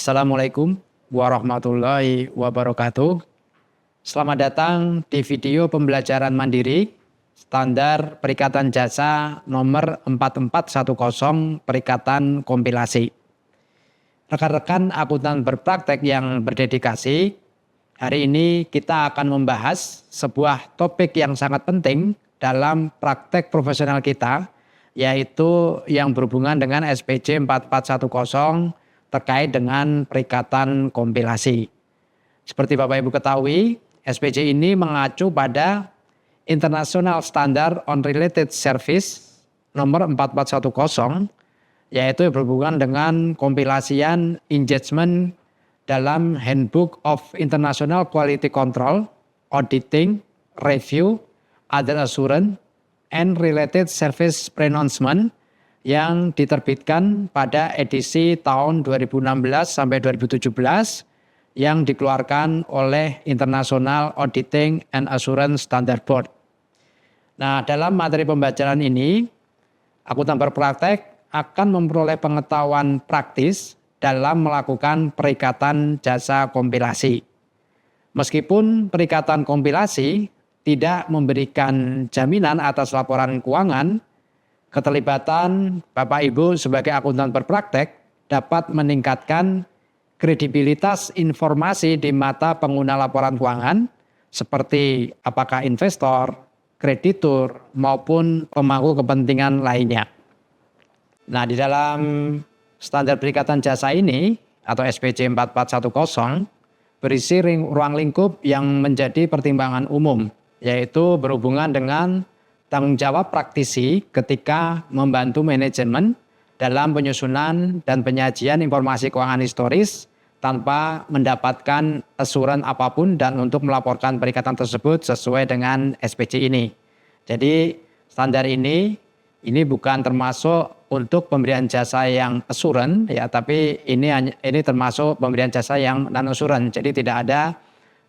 Assalamualaikum warahmatullahi wabarakatuh. Selamat datang di video pembelajaran mandiri standar Perikatan Jasa nomor 4410 Perikatan Kompilasi. Rekan-rekan akuntan berpraktek yang berdedikasi, hari ini kita akan membahas sebuah topik yang sangat penting dalam praktek profesional kita, yaitu yang berhubungan dengan SPJ 4410 terkait dengan perikatan kompilasi. Seperti Bapak Ibu ketahui, SPJ ini mengacu pada International Standard on Related Service nomor 4410, yaitu berhubungan dengan kompilasian engagement dalam Handbook of International Quality Control, Auditing, Review, Other Assurance, and Related Service Pronouncement yang diterbitkan pada edisi tahun 2016 sampai 2017 yang dikeluarkan oleh International Auditing and Assurance Standard Board. Nah, dalam materi pembelajaran ini, akuntan berpraktek akan memperoleh pengetahuan praktis dalam melakukan perikatan jasa kompilasi. Meskipun perikatan kompilasi tidak memberikan jaminan atas laporan keuangan, keterlibatan Bapak Ibu sebagai akuntan berpraktek dapat meningkatkan kredibilitas informasi di mata pengguna laporan keuangan seperti apakah investor, kreditur, maupun pemangku kepentingan lainnya. Nah, di dalam standar perikatan jasa ini atau SPJ 4410 berisi ruang lingkup yang menjadi pertimbangan umum, yaitu berhubungan dengan tanggung jawab praktisi ketika membantu manajemen dalam penyusunan dan penyajian informasi keuangan historis tanpa mendapatkan asuran apapun dan untuk melaporkan perikatan tersebut sesuai dengan SPJ ini. Jadi standar ini bukan termasuk untuk pemberian jasa yang asuran ya, tapi ini termasuk pemberian jasa yang non asuran. Jadi tidak ada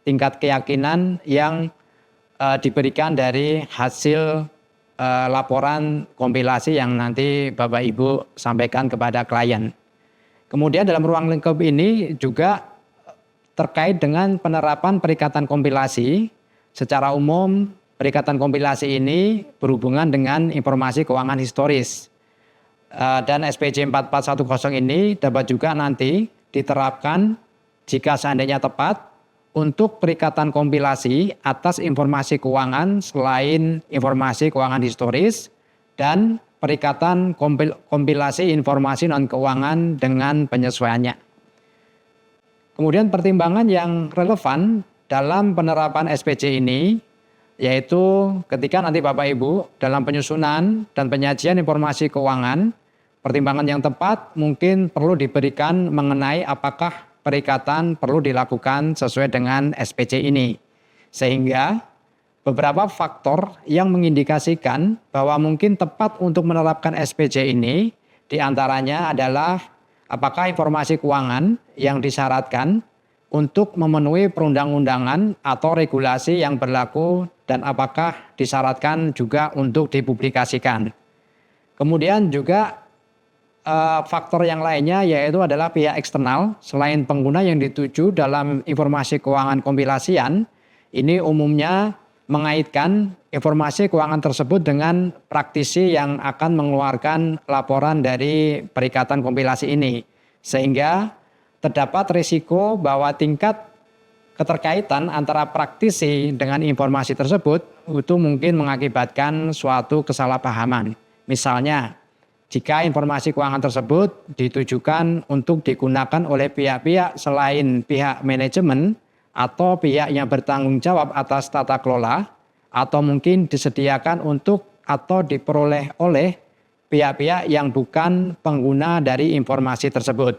tingkat keyakinan yang diberikan dari hasil laporan kompilasi yang nanti Bapak Ibu sampaikan kepada klien. Kemudian dalam ruang lingkup ini juga terkait dengan penerapan perikatan kompilasi. Secara umum perikatan kompilasi ini berhubungan dengan informasi keuangan historis. Dan SPJ 4410 ini dapat juga nanti diterapkan jika seandainya tepat untuk perikatan kompilasi atas informasi keuangan selain informasi keuangan historis dan perikatan kompilasi informasi non-keuangan dengan penyesuaiannya. Kemudian pertimbangan yang relevan dalam penerapan SPJ ini yaitu ketika nanti Bapak Ibu dalam penyusunan dan penyajian informasi keuangan, pertimbangan yang tepat mungkin perlu diberikan mengenai apakah perikatan perlu dilakukan sesuai dengan SPJ ini. Sehingga beberapa faktor yang mengindikasikan bahwa mungkin tepat untuk menerapkan SPJ ini diantaranya adalah apakah informasi keuangan yang disyaratkan untuk memenuhi perundang-undangan atau regulasi yang berlaku dan apakah disyaratkan juga untuk dipublikasikan. Kemudian juga faktor yang lainnya yaitu adalah pihak eksternal selain pengguna yang dituju dalam informasi keuangan kompilasian. Ini umumnya mengaitkan informasi keuangan tersebut dengan praktisi yang akan mengeluarkan laporan dari perikatan kompilasi ini. Sehingga terdapat risiko bahwa tingkat keterkaitan antara praktisi dengan informasi tersebut itu mungkin mengakibatkan suatu kesalahpahaman. Misalnya, jika informasi keuangan tersebut ditujukan untuk digunakan oleh pihak-pihak selain pihak manajemen atau pihak yang bertanggung jawab atas tata kelola, atau mungkin disediakan untuk atau diperoleh oleh pihak-pihak yang bukan pengguna dari informasi tersebut.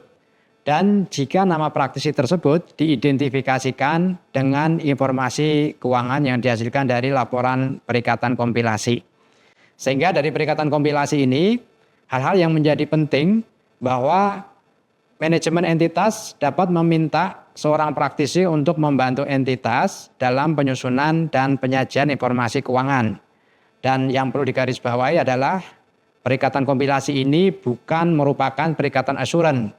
Dan jika nama praktisi tersebut diidentifikasikan dengan informasi keuangan yang dihasilkan dari laporan perikatan kompilasi. Sehingga dari perikatan kompilasi ini, hal-hal yang menjadi penting bahwa manajemen entitas dapat meminta seorang praktisi untuk membantu entitas dalam penyusunan dan penyajian informasi keuangan. Dan yang perlu digarisbawahi adalah perikatan kompilasi ini bukan merupakan perikatan asuran.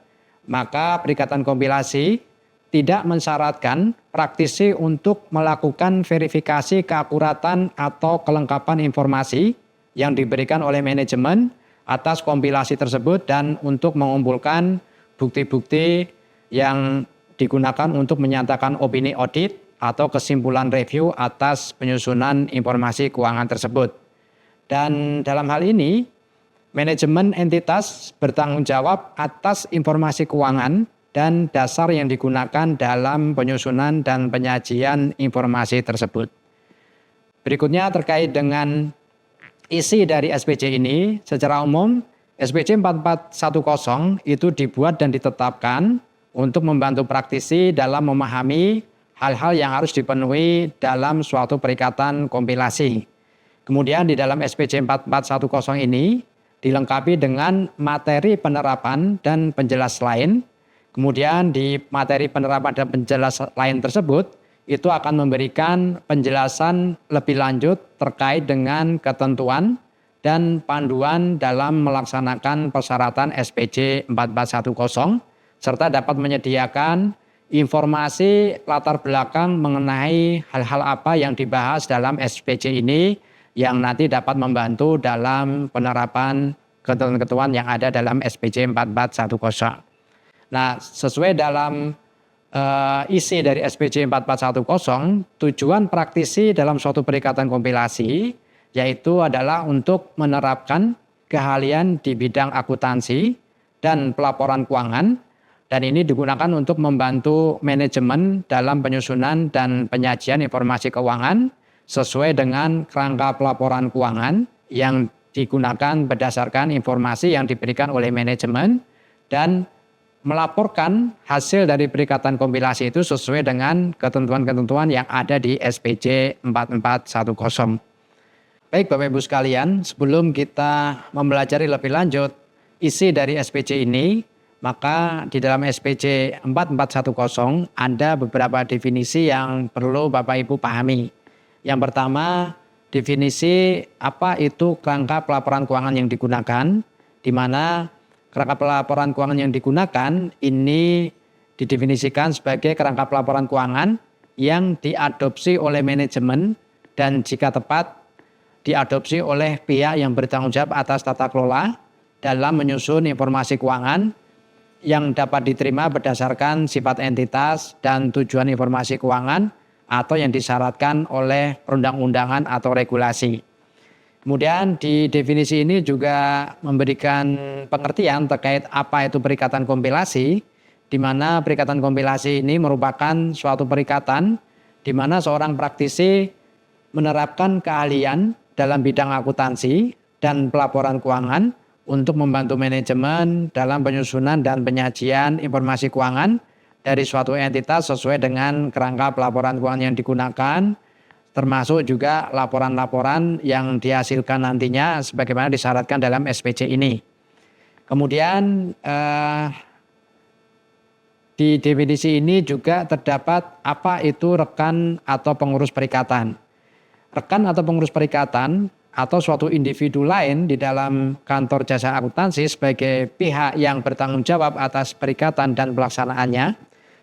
maka perikatan kompilasi tidak mensyaratkan praktisi untuk melakukan verifikasi keakuratan atau kelengkapan informasi yang diberikan oleh manajemen atas kompilasi tersebut dan untuk mengumpulkan bukti-bukti yang digunakan untuk menyatakan opini audit atau kesimpulan review atas penyusunan informasi keuangan tersebut. Dan dalam hal ini, manajemen entitas bertanggung jawab atas informasi keuangan dan dasar yang digunakan dalam penyusunan dan penyajian informasi tersebut. Berikutnya terkait dengan isi dari SPC ini, secara umum SPC 4410 itu dibuat dan ditetapkan untuk membantu praktisi dalam memahami hal-hal yang harus dipenuhi dalam suatu perikatan kompilasi. Kemudian di dalam SPC 4410 ini dilengkapi dengan materi penerapan dan penjelas lain. Kemudian di materi penerapan dan penjelas lain tersebut itu akan memberikan penjelasan lebih lanjut terkait dengan ketentuan dan panduan dalam melaksanakan persyaratan SPC 4410 serta dapat menyediakan informasi latar belakang mengenai hal-hal apa yang dibahas dalam SPC ini yang nanti dapat membantu dalam penerapan ketentuan yang ada dalam SPC 4410. Nah, sesuai dalam isi dari SPC 4410, tujuan praktisi dalam suatu perikatan kompilasi yaitu adalah untuk menerapkan keahlian di bidang akuntansi dan pelaporan keuangan, dan ini digunakan untuk membantu manajemen dalam penyusunan dan penyajian informasi keuangan sesuai dengan kerangka pelaporan keuangan yang digunakan berdasarkan informasi yang diberikan oleh manajemen dan melaporkan hasil dari perikatan kompilasi itu sesuai dengan ketentuan-ketentuan yang ada di SPC 4410. Baik Bapak Ibu sekalian, sebelum kita mempelajari lebih lanjut isi dari SPC ini, maka di dalam SPC 4410 ada beberapa definisi yang perlu Bapak Ibu pahami. Yang pertama, definisi apa itu kerangka pelaporan keuangan yang digunakan, di mana kerangka pelaporan keuangan yang digunakan ini didefinisikan sebagai kerangka pelaporan keuangan yang diadopsi oleh manajemen dan jika tepat diadopsi oleh pihak yang bertanggung jawab atas tata kelola dalam menyusun informasi keuangan yang dapat diterima berdasarkan sifat entitas dan tujuan informasi keuangan atau yang disyaratkan oleh perundang-undangan atau regulasi. Kemudian di definisi ini juga memberikan pengertian terkait apa itu perikatan kompilasi, di mana perikatan kompilasi ini merupakan suatu perikatan di mana seorang praktisi menerapkan keahlian dalam bidang akuntansi dan pelaporan keuangan untuk membantu manajemen dalam penyusunan dan penyajian informasi keuangan dari suatu entitas sesuai dengan kerangka pelaporan keuangan yang digunakan, termasuk juga laporan-laporan yang dihasilkan nantinya sebagaimana disyaratkan dalam SPC ini. Kemudian di definisi ini juga terdapat apa itu rekan atau pengurus perikatan. Rekan atau pengurus perikatan atau suatu individu lain di dalam kantor jasa akuntansi sebagai pihak yang bertanggung jawab atas perikatan dan pelaksanaannya,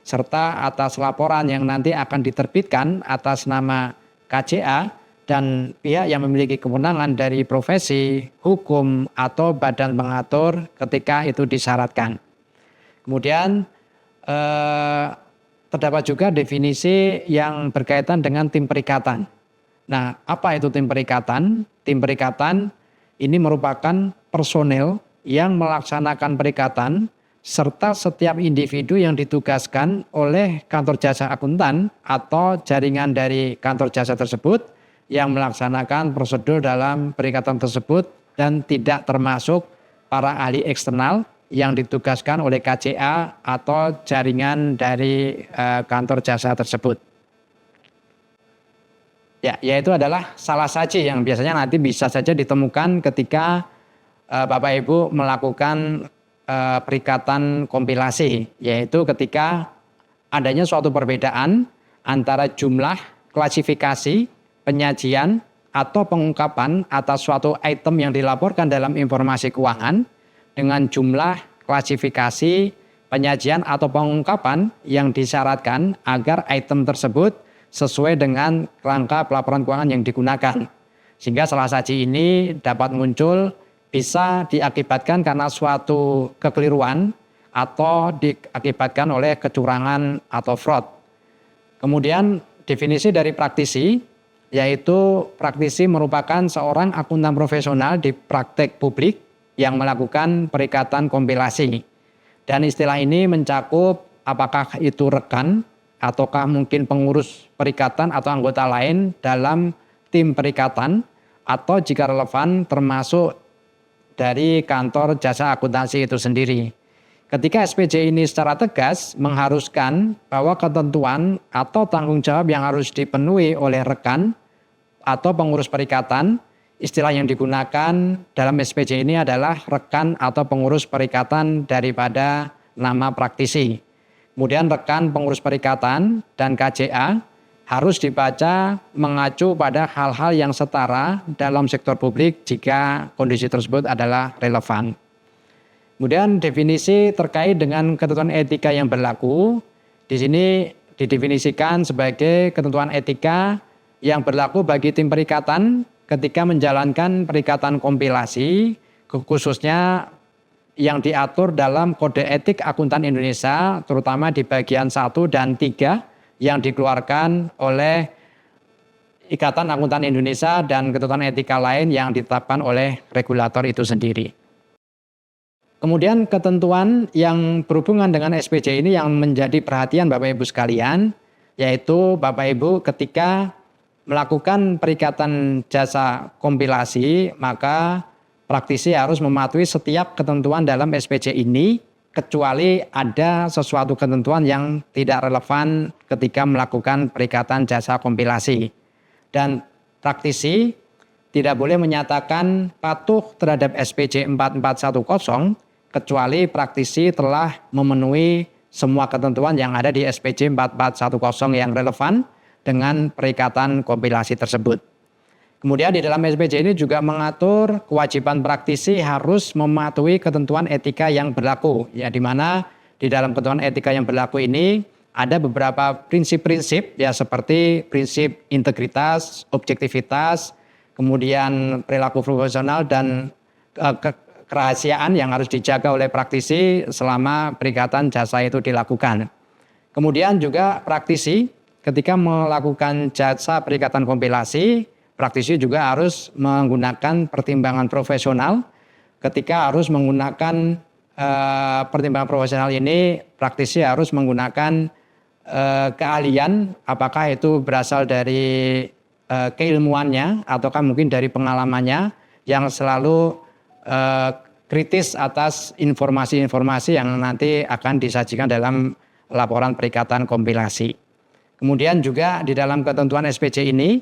serta atas laporan yang nanti akan diterbitkan atas nama KCA dan pihak yang memiliki kewenangan dari profesi, hukum, atau badan pengatur ketika itu disyaratkan. Kemudian terdapat juga definisi yang berkaitan dengan tim perikatan. Nah, apa itu tim perikatan? Tim perikatan ini merupakan personel yang melaksanakan perikatan serta setiap individu yang ditugaskan oleh kantor jasa akuntan atau jaringan dari kantor jasa tersebut yang melaksanakan prosedur dalam perikatan tersebut dan tidak termasuk para ahli eksternal yang ditugaskan oleh KCA atau jaringan dari kantor jasa tersebut. Ya, yaitu adalah salah saji yang biasanya nanti bisa saja ditemukan ketika Bapak Ibu melakukan perikatan kompilasi, yaitu ketika adanya suatu perbedaan antara jumlah klasifikasi, penyajian, atau pengungkapan atas suatu item yang dilaporkan dalam informasi keuangan dengan jumlah klasifikasi, penyajian atau pengungkapan yang disyaratkan agar item tersebut sesuai dengan kerangka pelaporan keuangan yang digunakan. Sehingga salah saji ini dapat muncul bisa diakibatkan karena suatu kekeliruan atau diakibatkan oleh kecurangan atau fraud. Kemudian definisi dari praktisi, yaitu praktisi merupakan seorang akuntan profesional di praktek publik yang melakukan perikatan kompilasi. Dan istilah ini mencakup apakah itu rekan ataukah mungkin pengurus perikatan atau anggota lain dalam tim perikatan atau jika relevan termasuk dari kantor jasa akuntansi itu sendiri. Ketika SPJ ini secara tegas mengharuskan bahwa ketentuan atau tanggung jawab yang harus dipenuhi oleh rekan atau pengurus perikatan, istilah yang digunakan dalam SPJ ini adalah rekan atau pengurus perikatan daripada nama praktisi. Kemudian rekan pengurus perikatan dan KJA harus dibaca mengacu pada hal-hal yang setara dalam sektor publik jika kondisi tersebut adalah relevan. Kemudian definisi terkait dengan ketentuan etika yang berlaku, di sini didefinisikan sebagai ketentuan etika yang berlaku bagi tim perikatan ketika menjalankan perikatan kompilasi, khususnya yang diatur dalam Kode Etik Akuntan Indonesia, terutama di bagian 1 dan 3 yang dikeluarkan oleh Ikatan Akuntan Indonesia dan ketentuan etika lain yang ditetapkan oleh regulator itu sendiri. Kemudian ketentuan yang berhubungan dengan SPJ ini yang menjadi perhatian Bapak Ibu sekalian, yaitu Bapak Ibu ketika melakukan perikatan jasa kompilasi, maka praktisi harus mematuhi setiap ketentuan dalam SPJ ini, kecuali ada sesuatu ketentuan yang tidak relevan ketika melakukan perikatan jasa kompilasi. Dan praktisi tidak boleh menyatakan patuh terhadap SPJ 4410, kecuali praktisi telah memenuhi semua ketentuan yang ada di SPJ 4410 yang relevan dengan perikatan kompilasi tersebut. Kemudian di dalam SPJ ini juga mengatur kewajiban praktisi harus mematuhi ketentuan etika yang berlaku, ya, di mana di dalam ketentuan etika yang berlaku ini ada beberapa prinsip-prinsip, ya, seperti prinsip integritas, objektivitas, kemudian perilaku profesional dan kerahasiaan yang harus dijaga oleh praktisi selama perikatan jasa itu dilakukan. Kemudian juga praktisi ketika melakukan jasa perikatan kompilasi, praktisi juga harus menggunakan pertimbangan profesional. Ketika harus menggunakan pertimbangan profesional ini, praktisi harus menggunakan keahlian, apakah itu berasal dari keilmuannya ataukah mungkin dari pengalamannya yang selalu kritis atas informasi-informasi yang nanti akan disajikan dalam laporan perikatan kompilasi. Kemudian juga di dalam ketentuan SPJ ini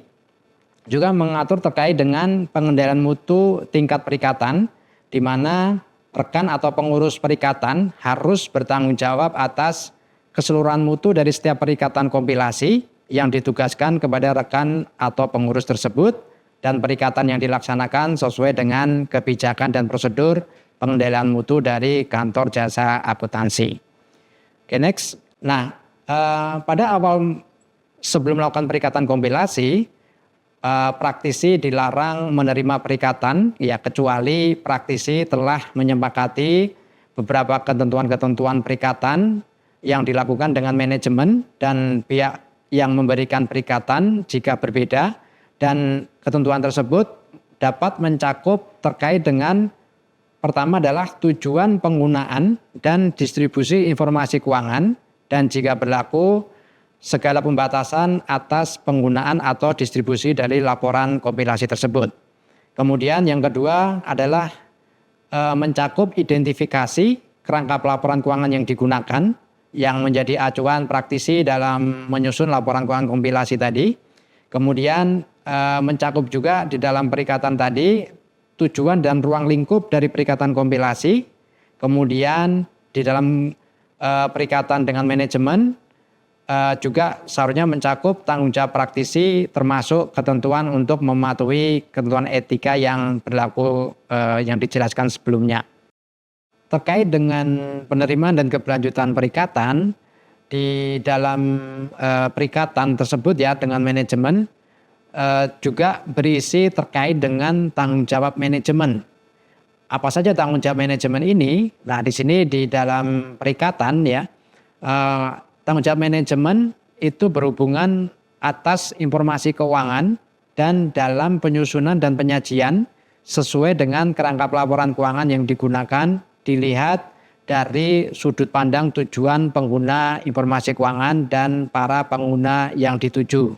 juga mengatur terkait dengan pengendalian mutu tingkat perikatan, di mana rekan atau pengurus perikatan harus bertanggung jawab atas keseluruhan mutu dari setiap perikatan kompilasi yang ditugaskan kepada rekan atau pengurus tersebut, dan perikatan yang dilaksanakan sesuai dengan kebijakan dan prosedur pengendalian mutu dari kantor jasa akuntansi. Oke, next. Nah, pada awal sebelum melakukan perikatan kompilasi, praktisi dilarang menerima perikatan, ya, kecuali praktisi telah menyepakati beberapa ketentuan-ketentuan perikatan yang dilakukan dengan manajemen dan pihak yang memberikan perikatan jika berbeda, dan ketentuan tersebut dapat mencakup terkait dengan pertama adalah tujuan penggunaan dan distribusi informasi keuangan, dan jika berlaku segala pembatasan atas penggunaan atau distribusi dari laporan kompilasi tersebut. Kemudian yang kedua adalah mencakup identifikasi kerangka pelaporan keuangan yang digunakan, yang menjadi acuan praktisi dalam menyusun laporan keuangan kompilasi tadi. Kemudian mencakup juga di dalam perikatan tadi tujuan dan ruang lingkup dari perikatan kompilasi. Kemudian di dalam perikatan dengan manajemen juga seharusnya mencakup tanggung jawab praktisi, termasuk ketentuan untuk mematuhi ketentuan etika yang berlaku yang dijelaskan sebelumnya. terkait dengan penerimaan dan keberlanjutan perikatan, di dalam perikatan tersebut ya dengan manajemen juga berisi terkait dengan tanggung jawab manajemen. Apa saja tanggung jawab manajemen ini? Nah, di sini di dalam perikatan ya, tanggung jawab manajemen itu berhubungan atas informasi keuangan dan dalam penyusunan dan penyajian sesuai dengan kerangka pelaporan keuangan yang digunakan dilihat dari sudut pandang tujuan pengguna informasi keuangan dan para pengguna yang dituju.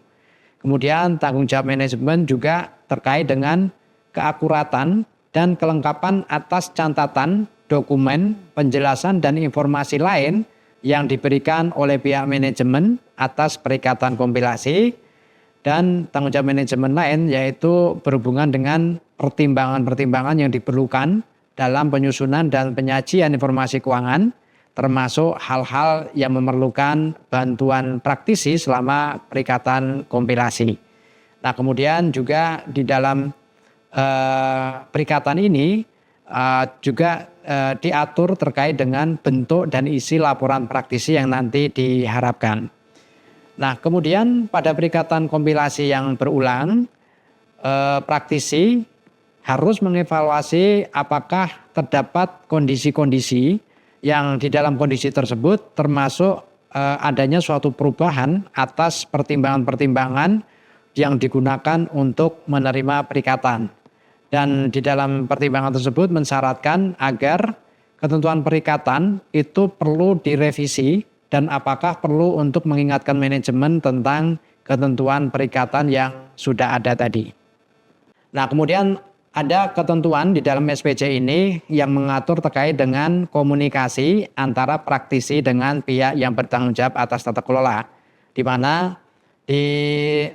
Kemudian tanggung jawab manajemen juga terkait dengan keakuratan dan kelengkapan atas catatan, dokumen, penjelasan dan informasi lain yang diberikan oleh pihak manajemen atas perikatan kompilasi. Dan tanggung jawab manajemen lain yaitu berhubungan dengan pertimbangan-pertimbangan yang diperlukan dalam penyusunan dan penyajian informasi keuangan, termasuk hal-hal yang memerlukan bantuan praktisi selama perikatan kompilasi. Nah, kemudian juga di dalam perikatan ini juga diatur terkait dengan bentuk dan isi laporan praktisi yang nanti diharapkan. Nah, kemudian pada perikatan kompilasi yang berulang, praktisi harus mengevaluasi apakah terdapat kondisi-kondisi yang di dalam kondisi tersebut termasuk adanya suatu perubahan atas pertimbangan-pertimbangan yang digunakan untuk menerima perikatan. Dan di dalam pertimbangan tersebut mensyaratkan agar ketentuan perikatan itu perlu direvisi dan apakah perlu untuk mengingatkan manajemen tentang ketentuan perikatan yang sudah ada tadi. Nah, kemudian ada ketentuan di dalam SPC ini yang mengatur terkait dengan komunikasi antara praktisi dengan pihak yang bertanggung jawab atas tata kelola. Di mana di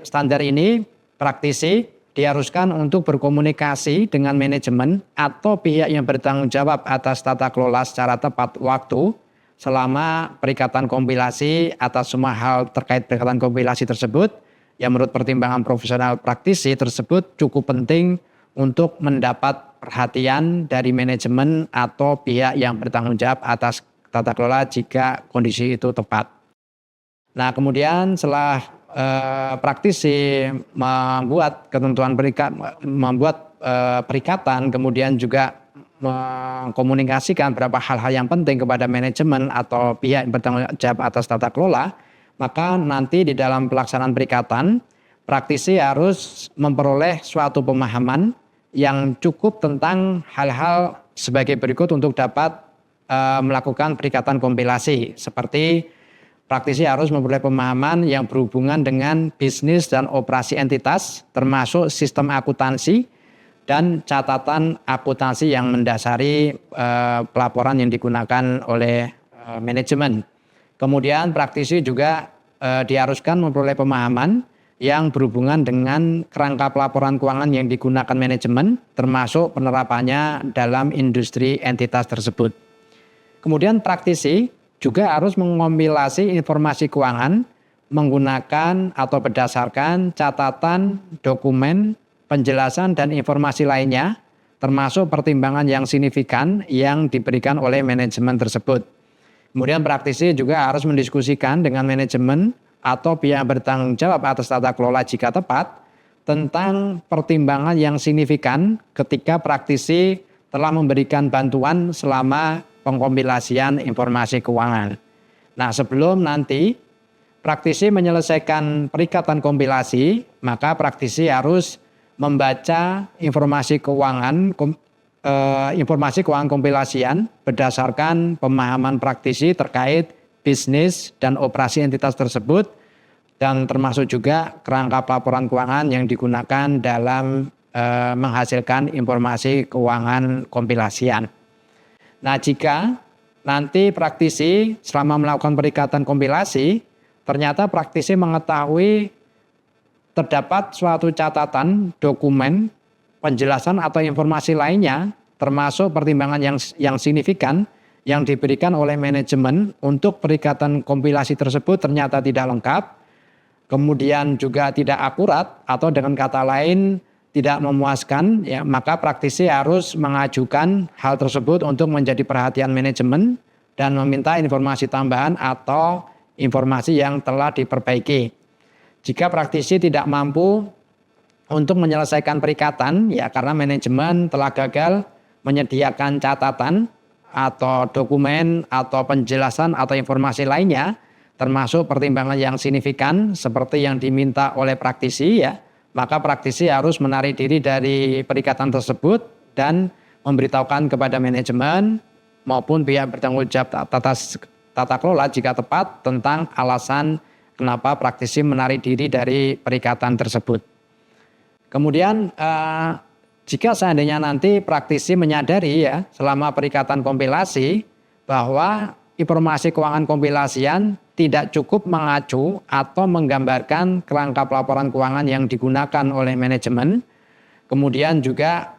standar ini praktisi diharuskan untuk berkomunikasi dengan manajemen atau pihak yang bertanggung jawab atas tata kelola secara tepat waktu selama perikatan kompilasi atas semua hal terkait perikatan kompilasi tersebut yang menurut pertimbangan profesional praktisi tersebut cukup penting untuk mendapat perhatian dari manajemen atau pihak yang bertanggung jawab atas tata kelola jika kondisi itu tepat. Nah, kemudian setelah praktisi membuat ketentuan perikatan, kemudian juga mengkomunikasikan beberapa hal-hal yang penting kepada manajemen atau pihak yang bertanggung jawab atas tata kelola, maka nanti di dalam pelaksanaan perikatan, praktisi harus memperoleh suatu pemahaman yang cukup tentang hal-hal sebagai berikut untuk dapat melakukan perikatan kompilasi. Seperti praktisi harus memperoleh pemahaman yang berhubungan dengan bisnis dan operasi entitas, termasuk sistem akuntansi dan catatan akuntansi yang mendasari pelaporan yang digunakan oleh manajemen. Kemudian praktisi juga diharuskan memperoleh pemahaman yang berhubungan dengan kerangka pelaporan keuangan yang digunakan manajemen, termasuk penerapannya dalam industri entitas tersebut. Kemudian praktisi juga harus mengompilasi informasi keuangan menggunakan atau berdasarkan catatan, dokumen, penjelasan dan informasi lainnya, termasuk pertimbangan yang signifikan yang diberikan oleh manajemen tersebut. Kemudian praktisi juga harus mendiskusikan dengan manajemen atau pihak bertanggung jawab atas tata kelola jika tepat tentang pertimbangan yang signifikan ketika praktisi telah memberikan bantuan selama pengkompilasian informasi keuangan. Nah, sebelum nanti praktisi menyelesaikan perikatan kompilasi, maka praktisi harus membaca informasi keuangan kompilasian berdasarkan pemahaman praktisi terkait bisnis dan operasi entitas tersebut dan termasuk juga kerangka pelaporan keuangan yang digunakan dalam menghasilkan informasi keuangan kompilasian. Nah, jika nanti praktisi selama melakukan perikatan kompilasi ternyata praktisi mengetahui terdapat suatu catatan, dokumen, penjelasan atau informasi lainnya termasuk pertimbangan yang signifikan yang diberikan oleh manajemen untuk perikatan kompilasi tersebut ternyata tidak lengkap, kemudian juga tidak akurat atau dengan kata lain tidak memuaskan, ya, maka praktisi harus mengajukan hal tersebut untuk menjadi perhatian manajemen dan meminta informasi tambahan atau informasi yang telah diperbaiki. Jika praktisi tidak mampu untuk menyelesaikan perikatan, ya karena manajemen telah gagal menyediakan catatan atau dokumen atau penjelasan atau informasi lainnya, termasuk pertimbangan yang signifikan seperti yang diminta oleh praktisi, ya, maka praktisi harus menarik diri dari perikatan tersebut dan memberitahukan kepada manajemen maupun pihak bertanggung jawab atas tata kelola jika tepat tentang alasan kenapa praktisi menarik diri dari perikatan tersebut. Kemudian jika seandainya nanti praktisi menyadari, ya, selama perikatan kompilasi bahwa informasi keuangan kompilasian tidak cukup mengacu atau menggambarkan kerangka pelaporan keuangan yang digunakan oleh manajemen. Kemudian juga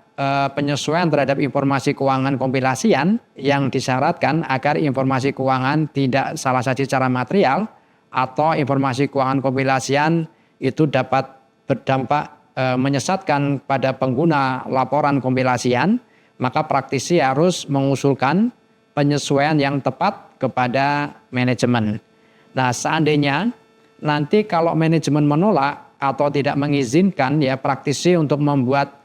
penyesuaian terhadap informasi keuangan kompilasian yang disyaratkan agar informasi keuangan tidak salah saji secara material atau informasi keuangan kompilasian itu dapat berdampak menyesatkan pada pengguna laporan kompilasian, maka praktisi harus mengusulkan penyesuaian yang tepat kepada manajemen. Nah, seandainya nanti kalau manajemen menolak atau tidak mengizinkan, ya, praktisi untuk membuat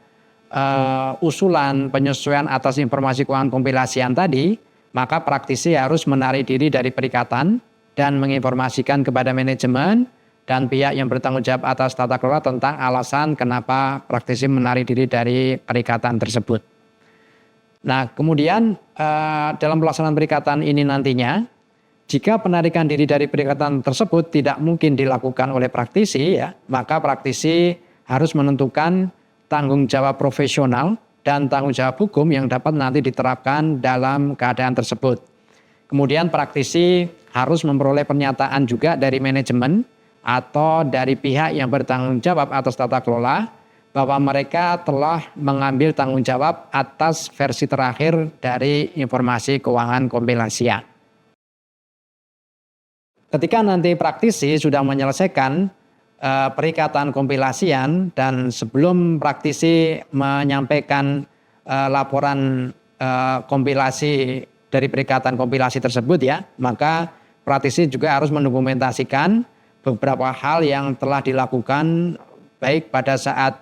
usulan penyesuaian atas informasi keuangan kompilasian tadi, maka praktisi harus menarik diri dari perikatan dan menginformasikan kepada manajemen dan pihak yang bertanggung jawab atas tata kelola tentang alasan kenapa praktisi menarik diri dari perikatan tersebut. Nah, kemudian dalam pelaksanaan perikatan ini nantinya, jika penarikan diri dari perikatan tersebut tidak mungkin dilakukan oleh praktisi, ya, maka praktisi harus menentukan tanggung jawab profesional dan tanggung jawab hukum yang dapat nanti diterapkan dalam keadaan tersebut. Kemudian praktisi harus memperoleh pernyataan juga dari manajemen atau dari pihak yang bertanggung jawab atas tata kelola bahwa mereka telah mengambil tanggung jawab atas versi terakhir dari informasi keuangan kompilasian. Ketika nanti praktisi sudah menyelesaikan perikatan kompilasian dan sebelum praktisi menyampaikan laporan kompilasi dari perikatan kompilasi tersebut, ya, maka praktisi juga harus mendokumentasikan beberapa hal yang telah dilakukan baik pada saat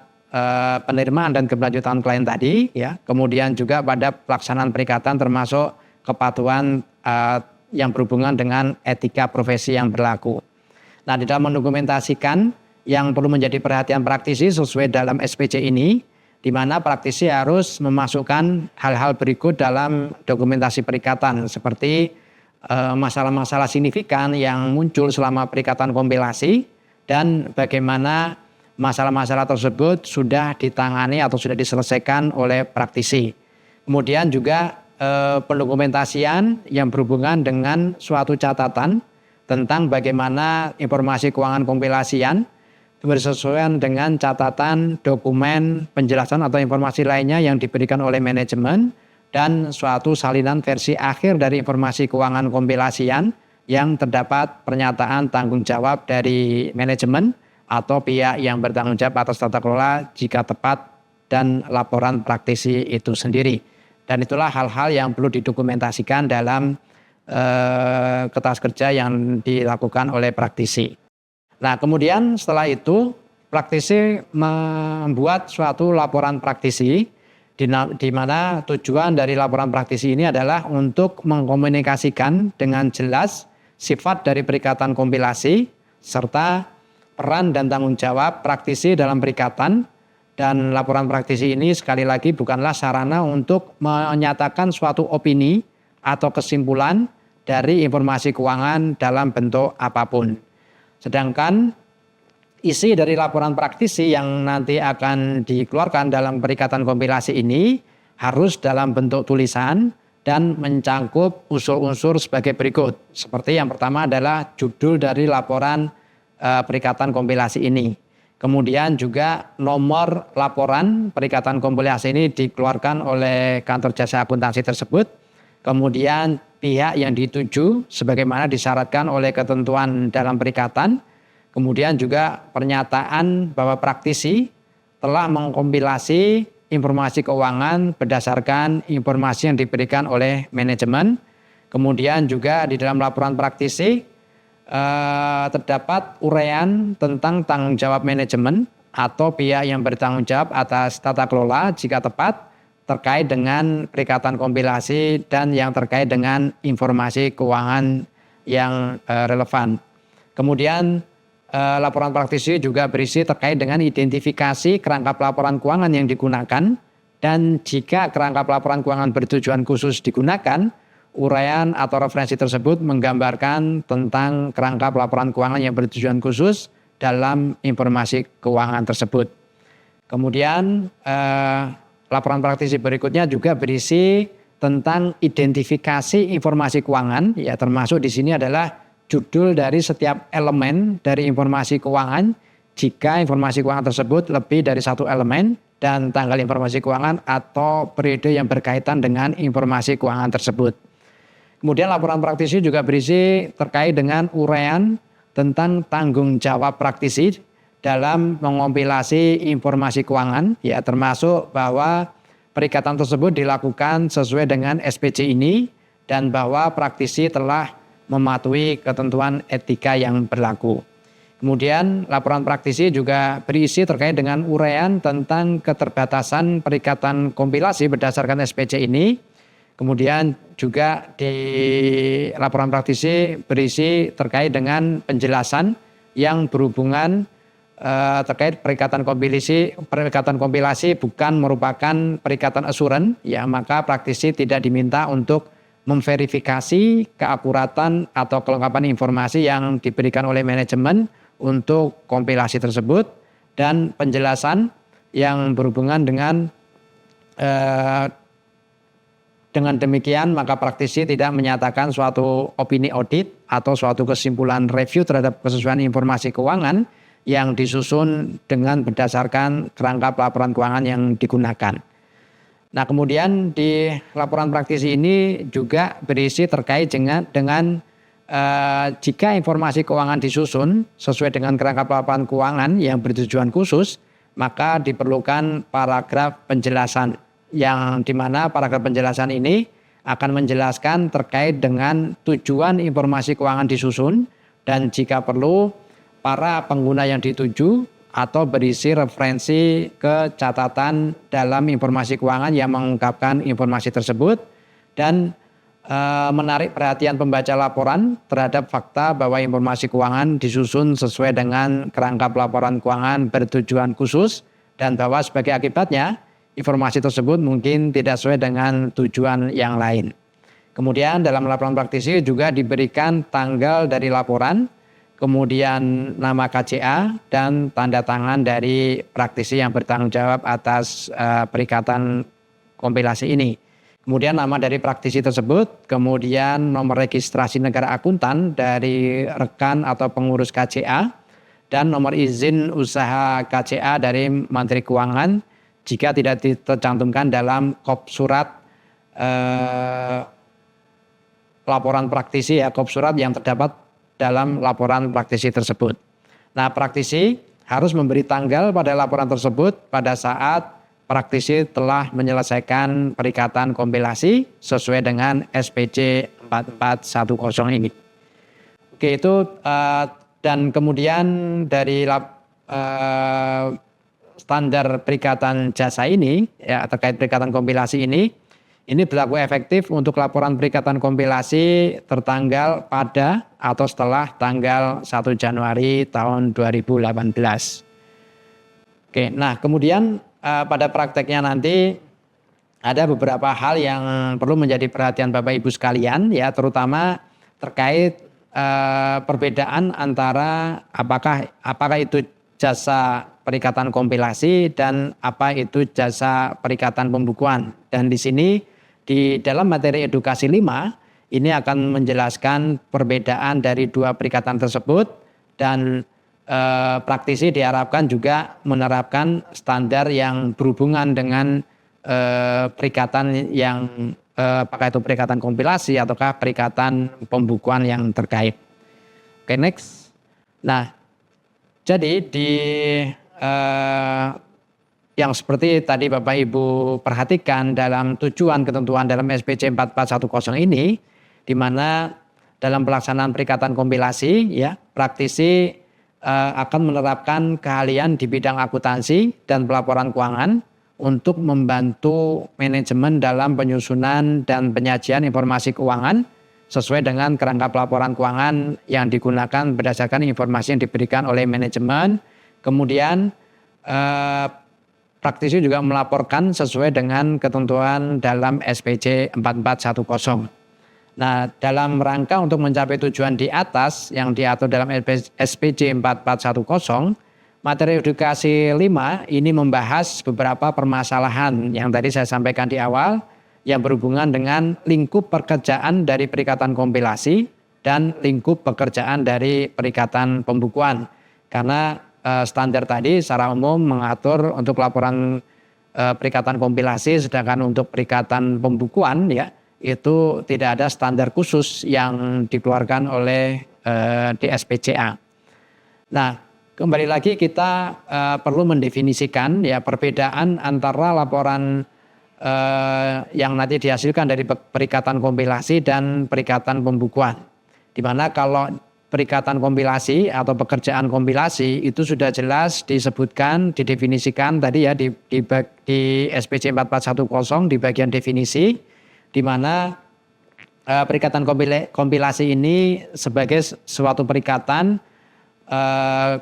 penerimaan dan keberlanjutan klien tadi, ya, kemudian juga pada pelaksanaan perikatan termasuk kepatuhan yang berhubungan dengan etika profesi yang berlaku. Nah, di dalam mendokumentasikan yang perlu menjadi perhatian praktisi sesuai dalam SPC ini, di mana praktisi harus memasukkan hal-hal berikut dalam dokumentasi perikatan seperti masalah-masalah signifikan yang muncul selama perikatan kompilasi dan bagaimana masalah-masalah tersebut sudah ditangani atau sudah diselesaikan oleh praktisi. Kemudian juga pendokumentasian yang berhubungan dengan suatu catatan tentang bagaimana informasi keuangan kompilasian bersesuaian dengan catatan, dokumen, penjelasan atau informasi lainnya yang diberikan oleh manajemen dan suatu salinan versi akhir dari informasi keuangan kompilasian yang terdapat pernyataan tanggung jawab dari manajemen atau pihak yang bertanggung jawab atas tata kelola jika tepat dan laporan praktisi itu sendiri. Dan itulah hal-hal yang perlu didokumentasikan dalam kertas kerja yang dilakukan oleh praktisi. Nah, kemudian setelah itu praktisi membuat suatu laporan praktisi di mana tujuan dari laporan praktisi ini adalah untuk mengkomunikasikan dengan jelas sifat dari perikatan kompilasi serta peran dan tanggung jawab praktisi dalam perikatan. Dan laporan praktisi ini sekali lagi bukanlah sarana untuk menyatakan suatu opini atau kesimpulan dari informasi keuangan dalam bentuk apapun. Sedangkan isi dari laporan praktisi yang nanti akan dikeluarkan dalam perikatan kompilasi ini harus dalam bentuk tulisan dan mencangkup unsur-unsur sebagai berikut. Seperti yang pertama adalah judul dari laporan perikatan kompilasi ini. Kemudian juga nomor laporan perikatan kompilasi ini dikeluarkan oleh kantor jasa akuntansi tersebut. Kemudian pihak yang dituju sebagaimana disyaratkan oleh ketentuan dalam perikatan. Kemudian juga pernyataan bahwa praktisi telah mengkompilasi informasi keuangan berdasarkan informasi yang diberikan oleh manajemen. Kemudian juga di dalam laporan praktisi terdapat uraian tentang tanggung jawab manajemen atau pihak yang bertanggung jawab atas tata kelola jika tepat terkait dengan perikatan kompilasi dan yang terkait dengan informasi keuangan yang relevan. Kemudian laporan praktisi juga berisi terkait dengan identifikasi kerangka pelaporan keuangan yang digunakan, dan jika kerangka pelaporan keuangan bertujuan khusus digunakan, uraian atau referensi tersebut menggambarkan tentang kerangka pelaporan keuangan yang bertujuan khusus dalam informasi keuangan tersebut. Kemudian laporan praktisi berikutnya juga berisi tentang identifikasi informasi keuangan, ya termasuk di sini adalah judul dari setiap elemen dari informasi keuangan. Jika informasi keuangan tersebut lebih dari satu elemen dan tanggal informasi keuangan atau periode yang berkaitan dengan informasi keuangan tersebut. Kemudian laporan praktisi juga berisi terkait dengan uraian tentang tanggung jawab praktisi dalam mengompilasi informasi keuangan, ya termasuk bahwa perikatan tersebut dilakukan sesuai dengan SPC ini dan bahwa praktisi telah mematuhi ketentuan etika yang berlaku. Kemudian laporan praktisi juga berisi terkait dengan uraian tentang keterbatasan perikatan kompilasi berdasarkan SPC ini. Kemudian juga di laporan praktisi berisi terkait dengan penjelasan yang berhubungan terkait perikatan kompilasi bukan merupakan perikatan asuran, ya maka praktisi tidak diminta untuk memverifikasi keakuratan atau kelengkapan informasi yang diberikan oleh manajemen untuk kompilasi tersebut, dan penjelasan yang berhubungan dengan demikian maka praktisi tidak menyatakan suatu opini audit atau suatu kesimpulan review terhadap kesesuaian informasi keuangan yang disusun dengan berdasarkan kerangka pelaporan keuangan yang digunakan. Nah, kemudian di laporan praktisi ini juga berisi terkait dengan jika informasi keuangan disusun sesuai dengan kerangka pelaporan keuangan yang bertujuan khusus, maka diperlukan paragraf penjelasan yang dimana paragraf penjelasan ini akan menjelaskan terkait dengan tujuan informasi keuangan disusun dan jika perlu para pengguna yang dituju atau berisi referensi ke catatan dalam informasi keuangan yang mengungkapkan informasi tersebut, dan menarik perhatian pembaca laporan terhadap fakta bahwa informasi keuangan disusun sesuai dengan kerangka pelaporan keuangan bertujuan khusus dan bahwa sebagai akibatnya informasi tersebut mungkin tidak sesuai dengan tujuan yang lain. Kemudian dalam laporan praktisi juga diberikan tanggal dari laporan, kemudian nama KCA dan tanda tangan dari praktisi yang bertanggung jawab atas perikatan kompilasi ini. Kemudian nama dari praktisi tersebut, kemudian nomor registrasi negara akuntan dari rekan atau pengurus KCA, dan nomor izin usaha KCA dari Menteri Keuangan jika tidak tercantumkan dalam kop surat laporan praktisi, ya kop surat yang terdapat dalam laporan praktisi tersebut. Nah, praktisi harus memberi tanggal pada laporan tersebut pada saat praktisi telah menyelesaikan perikatan kompilasi sesuai dengan SPC 4410 ini. Oke, itu dan kemudian dari standar perikatan jasa ini, ya terkait perikatan kompilasi ini berlaku efektif untuk laporan perikatan kompilasi tertanggal pada atau setelah tanggal 1 Januari tahun 2018. Oke, nah kemudian pada prakteknya nanti ada beberapa hal yang perlu menjadi perhatian Bapak Ibu sekalian, ya terutama terkait perbedaan antara apakah itu jasa perikatan kompilasi dan apa itu jasa perikatan pembukuan. Dan di sini di dalam materi edukasi 5 ini akan menjelaskan perbedaan dari dua perikatan tersebut, dan praktisi diharapkan juga menerapkan standar yang berhubungan dengan perikatan yang apakah itu perikatan kompilasi ataukah perikatan pembukuan yang terkait. Oke, next. Nah, jadi di yang seperti tadi Bapak Ibu perhatikan dalam tujuan ketentuan dalam SPC 4410 ini, di mana dalam pelaksanaan perikatan kompilasi ya praktisi akan menerapkan keahlian di bidang akuntansi dan pelaporan keuangan untuk membantu manajemen dalam penyusunan dan penyajian informasi keuangan sesuai dengan kerangka pelaporan keuangan yang digunakan berdasarkan informasi yang diberikan oleh manajemen. Kemudian praktisi juga melaporkan sesuai dengan ketentuan dalam SPC 4410. Nah, dalam rangka untuk mencapai tujuan di atas yang diatur dalam SPC 4410, materi edukasi 5 ini membahas beberapa permasalahan yang tadi saya sampaikan di awal yang berhubungan dengan lingkup pekerjaan dari perikatan kompilasi dan lingkup pekerjaan dari perikatan pembukuan. Karena standar tadi secara umum mengatur untuk laporan perikatan kompilasi, sedangkan untuk perikatan pembukuan ya itu tidak ada standar khusus yang dikeluarkan oleh DSPCA. Nah, kembali lagi kita perlu mendefinisikan ya perbedaan antara laporan yang nanti dihasilkan dari perikatan kompilasi dan perikatan pembukuan. Di mana kalau perikatan kompilasi atau pekerjaan kompilasi itu sudah jelas disebutkan, didefinisikan tadi ya di SPC 4410 di bagian definisi, di mana perikatan kompilasi ini sebagai suatu perikatan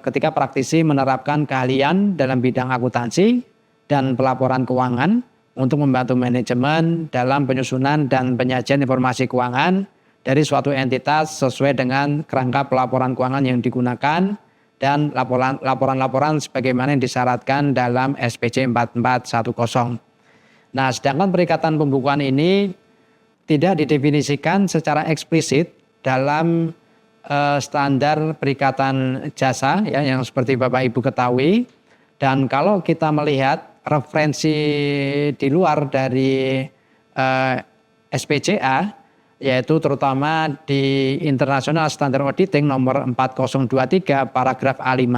ketika praktisi menerapkan keahlian dalam bidang akuntansi dan pelaporan keuangan untuk membantu manajemen dalam penyusunan dan penyajian informasi keuangan dari suatu entitas sesuai dengan kerangka pelaporan keuangan yang digunakan dan laporan-laporan sebagaimana yang disyaratkan dalam SPC 4410. Nah, sedangkan perikatan pembukuan ini tidak didefinisikan secara eksplisit dalam standar perikatan jasa ya yang seperti Bapak Ibu ketahui. Dan kalau kita melihat referensi di luar dari SPCA, yaitu terutama di International Standard Auditing nomor 4023 paragraf A5,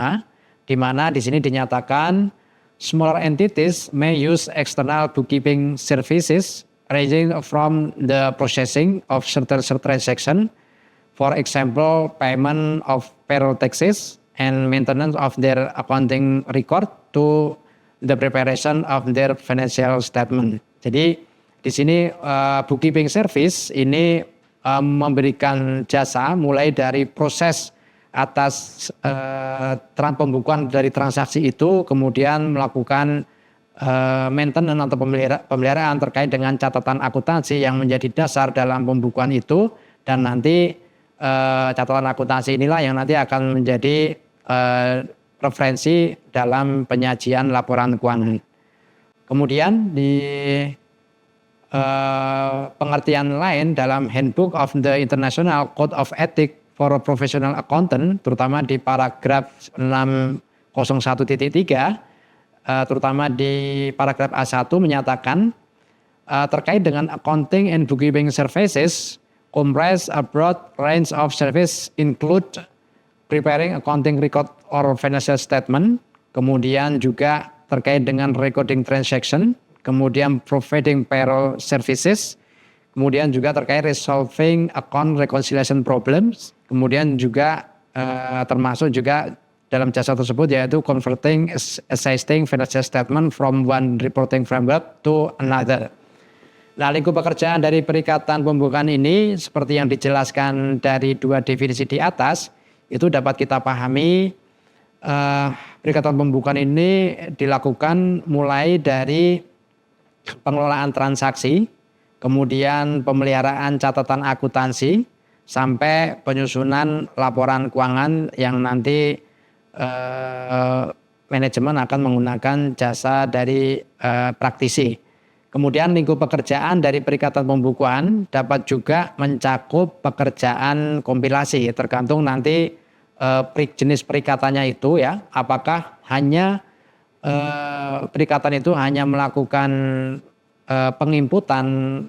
di mana di sini dinyatakan smaller entities may use external bookkeeping services ranging from the processing of certain transactions, for example, payment of payroll taxes and maintenance of their accounting record to the preparation of their financial statement. Jadi di sini bookkeeping service ini memberikan jasa mulai dari proses atas pembukuan dari transaksi itu, kemudian melakukan maintenance atau pemeliharaan terkait dengan catatan akuntansi yang menjadi dasar dalam pembukuan itu, dan nanti catatan akuntansi inilah yang nanti akan menjadi referensi dalam penyajian laporan keuangan. Kemudian di pengertian lain dalam Handbook of the International Code of Ethics for a Professional Accountant, terutama di paragraf 601.3, terutama di paragraf A1 menyatakan terkait dengan accounting and bookkeeping services comprise a broad range of service include preparing accounting record or financial statement, kemudian juga terkait dengan recording transaction, kemudian providing payroll services, kemudian juga terkait resolving account reconciliation problems, kemudian juga termasuk juga dalam jasa tersebut yaitu converting existing financial statement from one reporting framework to another. Nah, lingkup pekerjaan dari perikatan pembukuan ini seperti yang dijelaskan dari dua definisi di atas itu dapat kita pahami. Perikatan pembukuan ini dilakukan mulai dari pengelolaan transaksi, kemudian pemeliharaan catatan akuntansi, sampai penyusunan laporan keuangan yang nanti manajemen akan menggunakan jasa dari praktisi. Kemudian lingkup pekerjaan dari perikatan pembukuan dapat juga mencakup pekerjaan kompilasi, tergantung nanti jenis perikatannya itu ya, apakah hanya perikatan itu hanya melakukan penginputan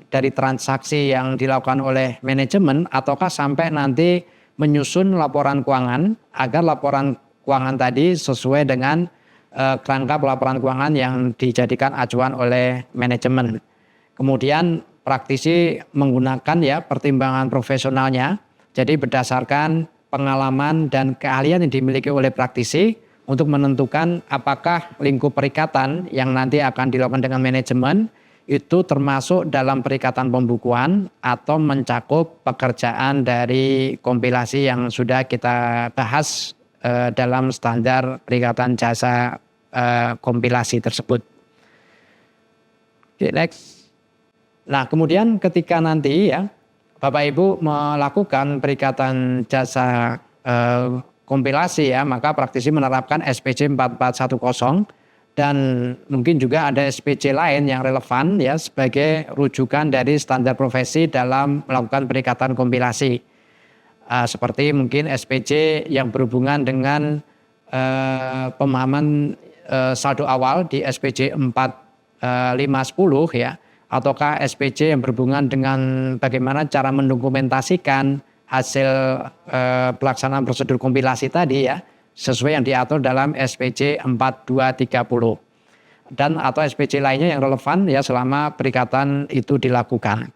dari transaksi yang dilakukan oleh manajemen, ataukah sampai nanti menyusun laporan keuangan agar laporan keuangan tadi sesuai dengan kerangka pelaporan keuangan yang dijadikan acuan oleh manajemen. Kemudian praktisi menggunakan ya pertimbangan profesionalnya, jadi berdasarkan pengalaman dan keahlian yang dimiliki oleh praktisi untuk menentukan apakah lingkup perikatan yang nanti akan dilakukan dengan manajemen itu termasuk dalam perikatan pembukuan atau mencakup pekerjaan dari kompilasi yang sudah kita bahas dalam standar perikatan jasa kompilasi tersebut. Okay, next. Nah, kemudian ketika nanti ya Bapak Ibu melakukan perikatan jasa kompilasi ya, maka praktisi menerapkan SPC 4410 dan mungkin juga ada SPC lain yang relevan ya sebagai rujukan dari standar profesi dalam melakukan perikatan kompilasi. Seperti mungkin SPC yang berhubungan dengan pemahaman saldo awal di SPC 4510 ya, ataukah SPC yang berhubungan dengan bagaimana cara mendokumentasikan hasil pelaksanaan prosedur kompilasi tadi ya, sesuai yang diatur dalam SPC 4230 dan atau SPC lainnya yang relevan ya selama perikatan itu dilakukan.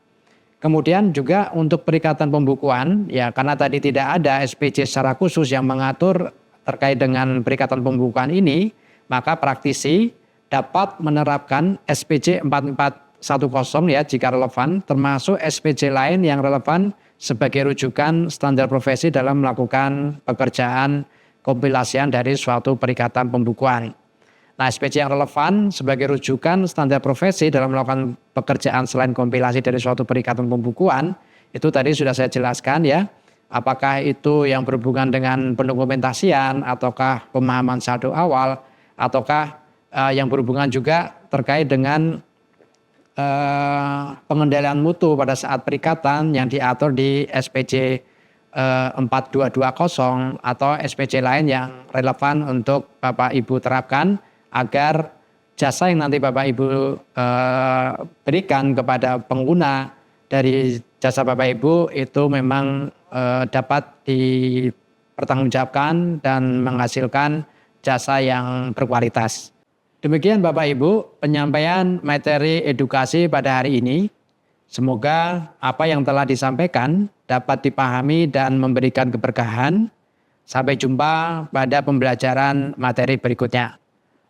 Kemudian juga untuk perikatan pembukuan ya, karena tadi tidak ada SPC secara khusus yang mengatur terkait dengan perikatan pembukuan ini, maka praktisi dapat menerapkan SPC 4410 ya jika relevan, termasuk SPC lain yang relevan sebagai rujukan standar profesi dalam melakukan pekerjaan kompilasian dari suatu perikatan pembukuan. Nah, SPC yang relevan sebagai rujukan standar profesi dalam melakukan pekerjaan selain kompilasi dari suatu perikatan pembukuan, itu tadi sudah saya jelaskan ya, apakah itu yang berhubungan dengan pendokumentasian, ataukah pemahaman saldo awal, ataukah yang berhubungan juga terkait dengan pengendalian mutu pada saat perikatan yang diatur di SPC 4220 atau SPC lain yang relevan untuk Bapak Ibu terapkan agar jasa yang nanti Bapak Ibu berikan kepada pengguna dari jasa Bapak Ibu itu memang dapat dipertanggungjawabkan dan menghasilkan jasa yang berkualitas. Demikian Bapak Ibu penyampaian materi edukasi pada hari ini. Semoga apa yang telah disampaikan dapat dipahami dan memberikan keberkahan. Sampai jumpa pada pembelajaran materi berikutnya.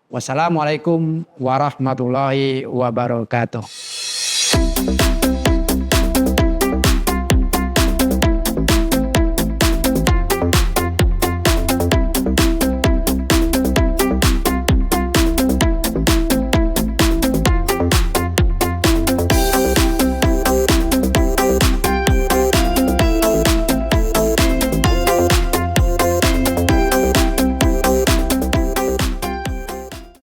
Wassalamualaikum warahmatullahi wabarakatuh.